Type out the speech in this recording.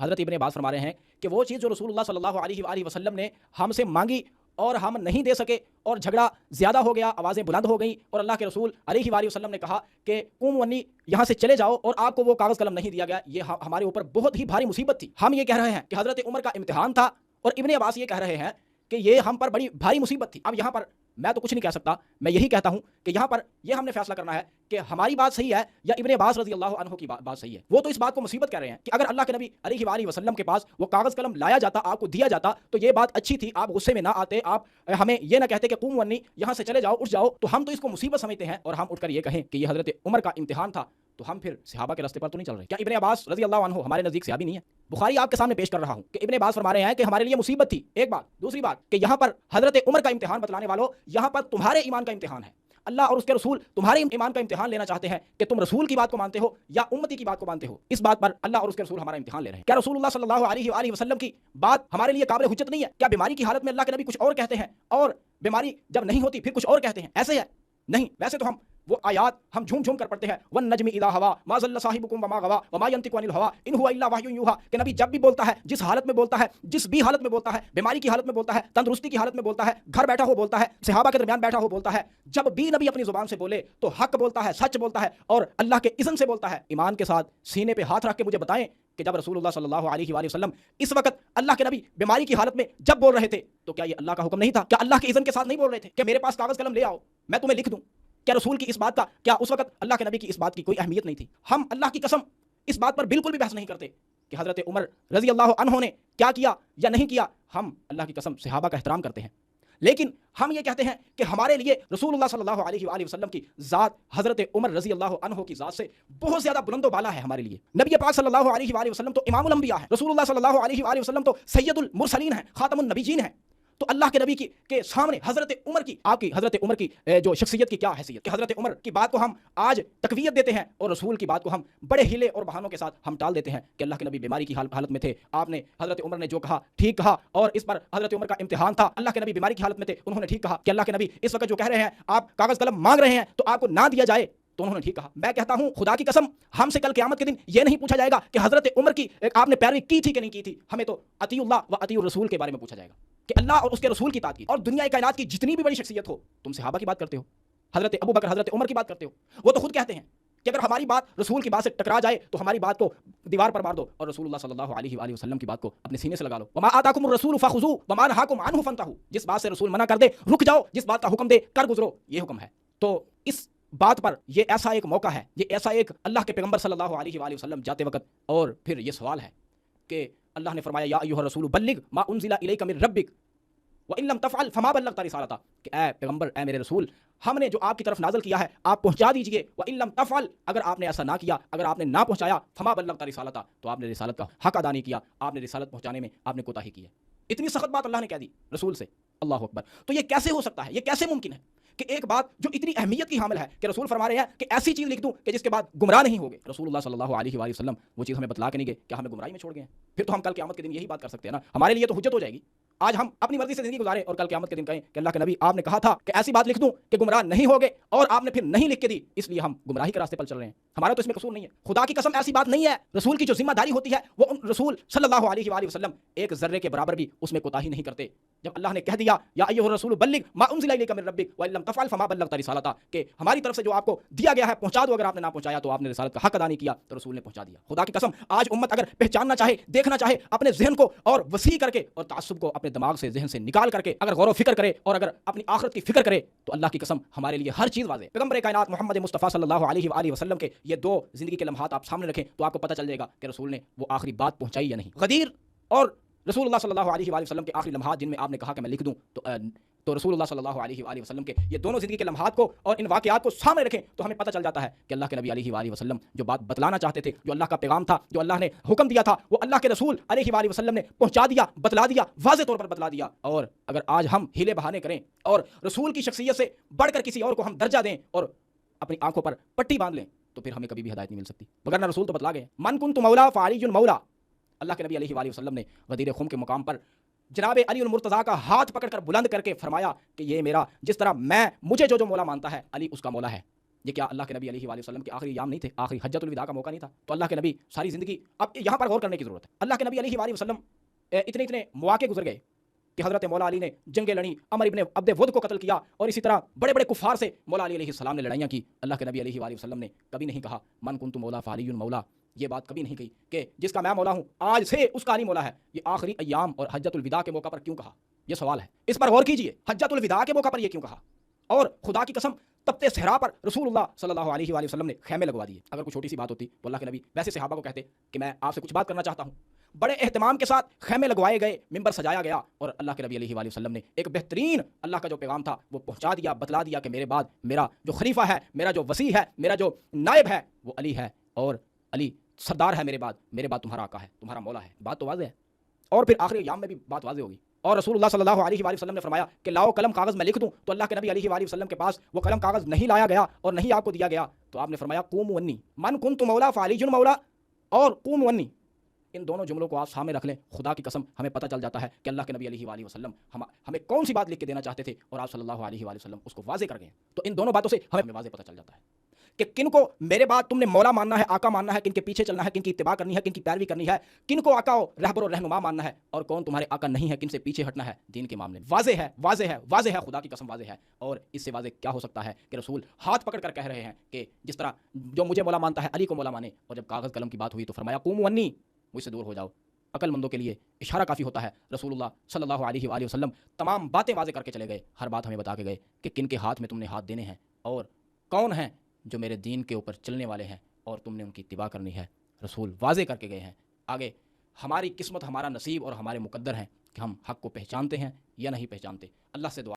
حضرت ابن عباس فرما رہے ہیں کہ وہ چیز جو رسول اللہ صلی اللہ علیہ وآلہ وسلم نے ہم سے مانگی اور ہم نہیں دے سکے اور جھگڑا زیادہ ہو گیا، آوازیں بلند ہو گئیں اور اللہ کے رسول علیہ وآلہ وسلم نے کہا کہ قوموا عنی، یہاں سے چلے جاؤ، اور آپ کو وہ کاغذ قلم نہیں دیا گیا، یہ ہمارے اوپر بہت ہی بھاری مصیبت تھی۔ ہم یہ کہہ رہے ہیں کہ حضرت عمر کا امتحان تھا، اور ابن عباس یہ کہہ رہے ہیں کہ یہ ہم پر بڑی بھاری مصیبت تھی۔ اب یہاں پر میں تو کچھ نہیں کہہ سکتا، میں یہی کہتا ہوں کہ یہاں پر یہ ہم نے فیصلہ کرنا ہے کہ ہماری بات صحیح ہے یا ابن عباس رضی اللہ عنہ کی بات صحیح ہے۔ وہ تو اس بات کو مصیبت کہہ رہے ہیں کہ اگر اللہ کے نبی علیہ وآلہ وسلم کے پاس وہ کاغذ قلم لایا جاتا، آپ کو دیا جاتا، تو یہ بات اچھی تھی، آپ غصے میں نہ آتے، آپ ہمیں یہ نہ کہتے کہ قوموا عنی، یہاں سے چلے جاؤ، اٹھ جاؤ، تو ہم تو اس کو مصیبت سمجھتے ہیں، اور ہم اٹھ کر یہ کہیں کہ یہ حضرت عمر کا امتحان تھا، تو ہم پھر صحابہ کے راستے پر تو نہیں چل رہے۔ کیا ابن عباس رضی اللہ عنہ ہمارے نزدیک صحابی نہیں ہے؟ بخاری آپ کے سامنے پیش کر رہا ہوں کہ ابن عباس فرما رہے ہیں کہ ہمارے لیے مصیبت تھی، ایک بات۔ دوسری بات کہ یہاں پر حضرت عمر کا امتحان بتلانے والوں، یہاں پر تمہارے ایمان کا امتحان ہے۔ اللہ اور اس کے رسول تمہارے ایمان کا امتحان لینا چاہتے ہیں کہ تم رسول کی بات کو مانتے ہو یا امتی کی بات کو مانتے ہو۔ اس بات پر اللہ اور اس کے رسول ہمارا امتحان لے رہے ہیں۔ کیا رسول اللہ صلی اللہ علیہ وآلہ وسلم کی بات ہمارے لیے قابل حجت نہیں ہے؟ کیا بیماری کی حالت میں اللہ کے نبی کچھ اور کہتے ہیں اور بیماری جب نہیں ہوتی پھر کچھ اور کہتے ہیں؟ ایسے ہے نہیں۔ ویسے تو ہم وہ آیات ہم جھوم جھوم کر پڑھتے ہیں، وَالنَّجْمِ إِذَا هَوَىٰ مَا ضَلَّ صَاحِبُكُمْ وَمَا غَوَىٰ وَمَا يَنطِقُ عَنِ الْهَوَىٰ إِنْ هُوَ إِلَّا وَحْيٌ يُوحَىٰ، کہ نبی جب بھی بولتا ہے، جس حالت میں بولتا ہے، جس بھی حالت میں بولتا ہے، بیماری کی حالت میں بولتا ہے، تندرستی کی حالت میں بولتا ہے، گھر بیٹھا ہو بولتا ہے، صحابہ کے درمیان بیٹھا ہو بولتا ہے، جب بھی نبی اپنی زبان سے بولے تو حق بولتا ہے، سچ بولتا ہے، اور اللہ کے اذن سے بولتا ہے۔ ایمان کے ساتھ سینے پہ ہاتھ رکھ کے مجھے بتائیں کہ جب رسول اللہ صلی اللہ علیہ وآلہ وسلم اس وقت اللہ کے نبی بیماری کی حالت میں جب بول رہے تھے تو کیا یہ اللہ کا حکم نہیں تھا؟ کیا اللہ کے اذن کے ساتھ نہیں بول رہے تھے کہ میرے پاس کاغذ قلم لے آؤ، میں تمہیں لکھ دوں؟ کیا رسول کی اس بات کا، کیا اس وقت اللہ کے نبی کی اس بات کی کوئی اہمیت نہیں تھی؟ ہم اللہ کی قسم اس بات پر بالکل بھی بحث نہیں کرتے کہ حضرت عمر رضی اللہ عنہ نے کیا کیا یا نہیں کیا۔ ہم اللہ کی قسم صحابہ کا احترام کرتے ہیں، لیکن ہم یہ کہتے ہیں کہ ہمارے لیے رسول اللہ صلی اللہ علیہ وآلہ وسلم کی ذات حضرت عمر رضی اللہ عنہ کی ذات سے بہت زیادہ بلند و بالا ہے۔ ہمارے لیے نبی پاک صلی اللہ علیہ وآلہ وسلم تو امام الانبیاء ہے، رسول اللہ صلی اللہ علیہ وآلہ وسلم تو سید المرسلین ہیں، خاتم النبیین ہیں۔ تو اللہ کے نبی کے سامنے حضرت عمر کی، آپ کی حضرت عمر کی جو شخصیت کی کیا حیثیت کہ حضرت عمر کی بات کو ہم آج تقویت دیتے ہیں اور رسول کی بات کو ہم بڑے ہیلے اور بہانوں کے ساتھ ہم ٹال دیتے ہیں کہ اللہ کے نبی بیماری کی حالت میں تھے، آپ نے حضرت عمر نے جو کہا ٹھیک کہا، اور اس پر حضرت عمر کا امتحان تھا۔ اللہ کے نبی بیماری کی حالت میں تھے، انہوں نے ٹھیک کہا کہ اللہ کے نبی اس وقت جو کہہ رہے ہیں آپ کاغذ قلم مانگ رہے ہیں تو آپ کو نہ دیا جائے، تو انہوں نے ٹھیک کہا۔ میں کہتا ہوں خدا کی قسم ہم سے کل قیامت کے دن یہ نہیں پوچھا جائے گا کہ حضرت عمر کی آپ نے پیروی کی تھی کہ نہیں کی تھی، ہمیں تو اطیع اللہ و اطیع الرسول کے بارے میں پوچھا جائے گا کہ اللہ اور اس کے رسول کی اطاعت کی۔ اور دنیا کائنات کی جتنی بھی بڑی شخصیت ہو، تم صحابہ کی بات کرتے ہو، حضرت ابو بکر حضرت عمر کی بات کرتے ہو، وہ تو خود کہتے ہیں کہ اگر ہماری بات رسول کی بات سے ٹکرا جائے تو ہماری بات کو دیوار پر مار دو اور رسول اللہ صلی اللہ علیہ وآلہ وسلم کی بات کو اپنے سینے سے لگا لو۔ وما آتاکم الرسول فخذوہ وما نہاکم عنہ فانتہوا، جس بات سے رسول منع کر دے رک جاؤ، جس بات کا حکم دے کر گزرو، یہ حکم ہے۔ تو اس بات پر یہ ایسا ایک موقع ہے، یہ ایسا ایک اللہ کے پیغمبر صلی اللہ علیہ وآلہ وسلم جاتے وقت، اور پھر یہ سوال ہے کہ اللہ نے فرمایا یا ایھا الرسول بلغ ما انزل الیک من ربک وَإِن لَّمْ تَفْعَلْ فَمَا بَلَّغْتَ رِسَالَتَهُ، کہ اے پیغمبر، اے میرے رسول، ہم نے جو آپ کی طرف نازل کیا ہے آپ پہنچا دیجئے، وَإِن لَّمْ تَفْعَلْ، اگر آپ نے ایسا نہ کیا، اگر آپ نے نہ پہنچایا، فَمَا بَلَّغْتَ رِسَالَتَهُ، تو آپ نے رسالت کا حق ادا نہیں کیا، آپ نے رسالت پہنچانے میں آپ نے کوتاہی کی ہے۔ اتنی سخت بات اللہ نے کہہ دی رسول سے، اللہ اکبر۔ تو یہ کیسے ہو سکتا ہے، یہ کیسے ممکن ہے کہ ایک بات جو اتنی اہمیت کی حامل ہے کہ رسول فرما رہے ہیں کہ ایسی چیز لکھ دوں کہ جس کے بعد گمراہ نہیں ہوگے؟ رسول اللہ صلی اللہ علیہ وآلہ وسلم وہ چیز ہمیں بتلا کے نہیں گئے، کیا ہمیں گمراہی میں چھوڑ گئے ہیں؟ پھر تو ہم کل قیامت کے دن یہی بات کر سکتے ہیں نا، ہمارے لیے تو حجت ہو جائے گی۔ آج ہم اپنی مرضی سے زندگی گزارے اور کل قیامت کے دن کہیں کہ اللہ کے نبی آپ نے کہا تھا کہ ایسی بات لکھ دوں کہ گمراہ نہیں ہوگے، اور آپ نے پھر نہیں لکھ کے دی، اس لیے ہم گمراہی کے راستے پر چل رہے ہیں۔ ہمارا تو اس میں قصور نہیں ہے، خدا کی قسم ایسی بات نہیں ہے۔ رسول کی جو ذمہ داری ہوتی ہے وہ رسول صلی اللہ علیہ وآلہ وسلم ایک ذرے کے برابر بھی اس میں کوتاہی نہیں کرتے۔ جب اللہ نے کہہ دیا یا ایھا الرسول بلغ ما انزل الیک من ربک وان لم تفعل فما بلغت رسالتہ، کہ ہماری طرف سے جو آپ کو دیا گیا ہے پہنچا دو، اگر آپ نے نہ پہنچایا تو آپ نے رسالت کا حق ادا نہیں کیا، تو رسول نے پہنچا دیا۔ خدا کی قسم آج امت اگر پہچاننا چاہے، دیکھنا چاہے اپنے ذہن کو اور وسیع کر کے اور تعصب کو اپنے دماغ سے ذہن سے نکال کر کے اگر غور و فکر کرے اور اگر اپنی آخرت کی فکر کرے تو اللہ کی قسم ہمارے لیے ہر چیز واضح۔ پیغمبر کائنات محمد مصطفیٰ صلی اللہ علیہ وآلہ وسلم کے یہ دو زندگی کے لمحات آپ سامنے رکھیں تو آپ کو پتہ چل جائے گا کہ رسول نے وہ آخری بات پہنچائی یا نہیں۔ غدیر اور رسول اللہ صلی اللہ علیہ وآلہ وسلم کے آخری لمحات جن میں آپ نے کہا کہ میں لکھ دوں، تو رسول اللہ صلی اللہ علیہ وآلہ وسلم کے یہ دونوں زندگی کے لمحات کو اور ان واقعات کو سامنے رکھیں تو ہمیں پتہ چل جاتا ہے کہ اللہ کے نبی علیہ وآلہ وسلم جو بات بتلانا چاہتے تھے، جو اللہ کا پیغام تھا، جو اللہ نے حکم دیا تھا، وہ اللہ کے رسول علیہ وآلہ وسلم نے پہنچا دیا، بتلا دیا، واضح طور پر بتلا دیا۔ اور اگر آج ہم ہیلے بہانے کریں اور رسول کی شخصیت سے بڑھ کر کسی اور کو ہم درجہ دیں اور اپنی آنکھوں پر پٹی باندھ لیں تو پھر ہمیں کبھی بھی ہدایت نہیں مل سکتی، وگرنہ رسول تو بتلا گئے من کنت مولا فعلی مولا۔ اللہ کے نبی علیہ وآلہ وسلم نے غدیر خم کے مقام پر جناب علی المرتضیٰ کا ہاتھ پکڑ کر بلند کر کے فرمایا کہ یہ میرا، جس طرح میں مجھے جو مولا مانتا ہے علی اس کا مولا ہے۔ یہ کیا اللہ کے نبی علیہ وآلہ وسلم کے آخری ایام نہیں تھے؟ آخری حجۃ الوداع کا موقع نہیں تھا؟ تو اللہ کے نبی ساری زندگی، اب یہاں پر غور کرنے کی ضرورت ہے، اللہ کے نبی علیہ وآلہ وسلم اتنے مواقع گزر گئے کہ حضرت مولا علی نے جنگیں لڑیں، عمر ابن عبد ود کو قتل کیا، اور اسی طرح بڑے بڑے کفار سے مولا علی علیہ السلام نے لڑائیاں کی۔ اللہ کے نبی علیہ وآلہ وسلم نے کبھی نہیں کہا من کنت مولا فعلی مولا، یہ بات کبھی نہیں کہی کہ جس کا میں مولا ہوں آج سے اس کا علی مولا ہے۔ یہ آخری ایام اور حجۃ الوداع کے موقع پر کیوں کہا؟ یہ سوال ہے، اس پر غور کیجئے، حجۃ الوداع کے موقع پر یہ کیوں کہا؟ اور خدا کی قسم تپتے صحرا پر رسول اللہ صلی اللہ علیہ وآلہ وسلم نے خیمے لگوا دیے۔ اگر کوئی چھوٹی سی بات ہوتی تو اللہ کے نبی ویسے صحابہ کو کہتے کہ میں آپ سے کچھ بات کرنا چاہتا ہوں۔ بڑے اہتمام کے ساتھ خیمے لگوائے گئے، ممبر سجایا گیا، اور اللہ کے نبی علیہ وآلہ وسلم نے ایک بہترین اللہ کا جو پیغام تھا وہ پہنچا دیا، بتلا دیا کہ میرے بعد میرا جو خلیفہ ہے، میرا جو وسیع ہے، میرا جو نائب ہے وہ علی ہے، اور علی سردار ہے میرے بعد تمہارا آقا ہے، تمہارا مولا ہے۔ بات تو واضح ہے، اور پھر آخری ایام میں بھی بات واضح ہوگی۔ اور رسول اللہ صلی اللہ علیہ وآلہ وسلم نے فرمایا کہ لاؤ قلم کاغذ میں لکھ دوں، تو اللہ کے نبی علیہ وآلہ وسلم کے پاس وہ قلم کاغذ نہیں لایا گیا اور نہیں آپ کو دیا گیا، تو آپ نے فرمایا قوموا انی من کنت مولا فعلی مولا، اور قوموا انی، ان دونوں جملوں کو آپ سامنے رکھ لیں، خدا کی قسم ہمیں پتہ چل جاتا ہے کہ اللہ کے نبی علیہ وآلہ وسلم ہمیں کون سی بات لکھ کے دینا چاہتے تھے، اور آپ صلی اللہ علیہ وآلہ وسلم اس کو واضح کر گئے۔ تو ان دونوں باتوں سے ہمیں واضح پتہ چل جاتا ہے کہ کن کو میرے بعد تم نے مولا ماننا ہے، آقا ماننا ہے، کن کے پیچھے چلنا ہے، کن کی اتباع کرنی ہے، کن کی پیروی کرنی ہے، کن کو آقا و رہبر و رہنما ماننا ہے، اور کون تمہارے آقا نہیں ہے، کن سے پیچھے ہٹنا ہے دین کے معاملے میں۔ واضح ہے، واضح ہے، واضح ہے، خدا کی قسم واضح ہے۔ اور اس سے واضح کیا ہو سکتا ہے کہ رسول ہاتھ پکڑ کر کہہ رہے ہیں کہ جس طرح جو مجھے مولا مانتا ہے علی کو مولا مانے، اور جب کاغذ قلم کی بات ہوئی تو فرمایا قوموا انی، مجھ سے دور ہو جاؤ۔ عقل مندوں کے لیے اشارہ کافی ہوتا ہے۔ رسول اللہ صلی اللہ علیہ وآلہ وسلم تمام باتیں واضح کر کے چلے گئے، ہر بات ہمیں بتا کے گئے کہ کن کے ہاتھ میں تم نے ہاتھ دینے ہیں، اور کون ہیں جو میرے دین کے اوپر چلنے والے ہیں، اور تم نے ان کی اتباع کرنی ہے۔ رسول واضح کر کے گئے ہیں۔ آگے ہماری قسمت، ہمارا نصیب اور ہمارے مقدر ہیں کہ ہم حق کو پہچانتے ہیں یا نہیں پہچانتے۔ اللہ سے دعا